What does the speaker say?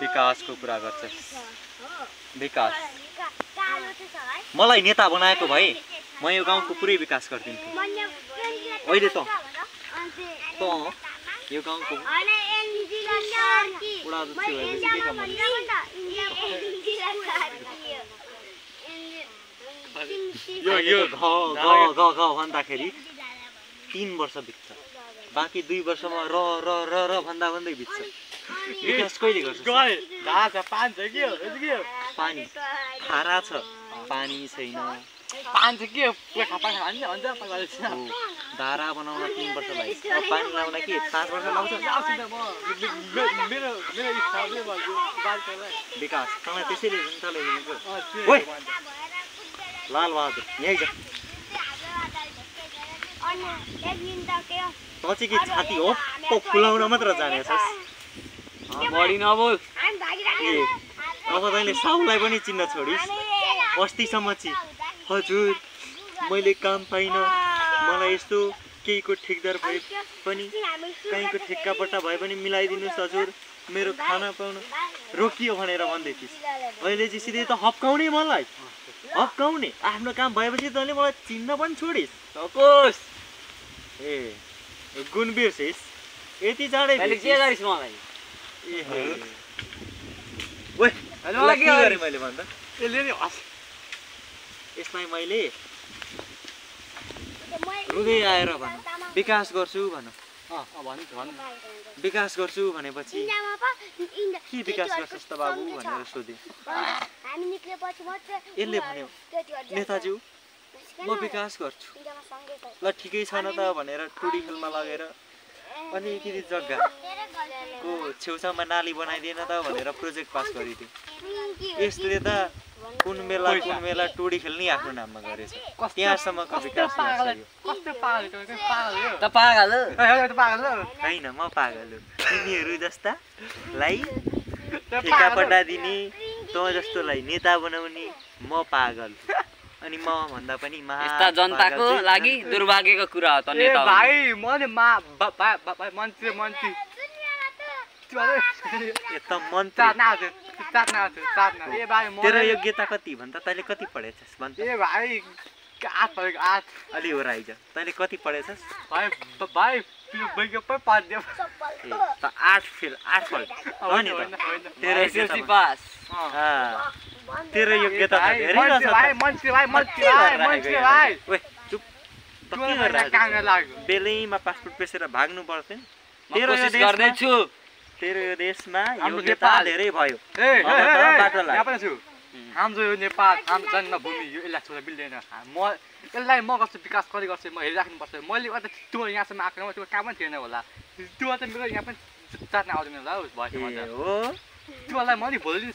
विकासको कुरा गर्छस् विकास मलाई नेता बनाएको भए म यो गाउँको पुरै विकास गरिदिन्छु अहिले त यो गाउँको भन्दाखेरि 3 वर्ष बित्छ बाँकी 2 वर्षमा र भन्दा भन्दै बित्छ विकास कहिले गर्छ पानी खारा छ पानी छैन धारा बनाउन 3 वर्ष लाग्छ पानी ल्याउन के 5 वर्ष लाग्छ विकास तपाईँ त्यसैले जनताले लाल बहादुर यही जा त चाहिँ के छाती हो फुलाउन मात्र जानेछस् बढी नबोल अब तैँले साउलाई पनि चिन्न छोडिस् अस्तिसम्म चाहिँ हजुर मैले काम पाइनँ मलाई यस्तो केहीको ठेकदार भए पनि कहीँको ठेक्कापट्टा भए पनि मिलाइदिनुहोस् हजुर मेरो खाना पाउन रोकियो भनेर भन्दै थिइस् अहिले चाहिँ सिधै त हप्काउने मलाई हप्काउने आफ्नो काम भएपछि तैँले मलाई चिन्न पनि छोडिस् ए गुण बिर्सिस् यति चाँडै के गरिस् मलाई के गरेँ मैले भन्दा यसलाई मैले रुँदै आएर भन विकास गर्छु भन विकास गर्छु भनेपछि के विकास गर्छस् त बाबु भनेर सोधेँ यसले भन्यो नेताज्यू म विकास गर्छु ल ठिकै छ न त भनेर टुडी खेलमा लगेर अलिकति जग्गाको छेउछाउमा नाली बनाइदिएन त भनेर प्रोजेक्ट पास गरिदियो यसले त कुन बेला टुडी खेल्ने आफ्नो नाममा गरेछ त्यहाँसम्मको विकास होइन म पागल हो तिमीहरू जस्तालाई ठेक्कापट्टा दिने तँ जस्तोलाई नेता बनाउने म पागल अनि म भन्दा पनि यस्ता जनताको लागि दुर्भाग्यको कुरा हो त नेता भाइ मैले मन्त्री तेरो योग्यता कति भन्दा तैँले कति पढेछस् भन्छ ए भाइ 8 अलि हो राइज तैँले कति पढेछस् भाइ पै पढ्दियो त 8 फेल 8 पढ हो नि त तेरो एसएलसी पास तेरो योग्यता त धेरै रहेछ मन्त्री भाइ ओए चुप त के गरिरहेको बेलैमा पासपोर्ट पेसेर भाग्नु पर्थ्यो तेरो यो देशमा योग्यता धेरै भयो हाम्रो यो नेपाल हाम्रो जन्मभूमि यो यसलाई छोडेर मिल्दैन यसलाई म गर्छु विकास कसले गर्छु म हेरिराख्नुपर्छ मैले गर्दा त्यो यहाँसम्म आएको त्यो काम पनि थिएन होला त्यो त मेरो यहाँ पनि चाट्न आउँदैन होला त्योलाई मैले भोलि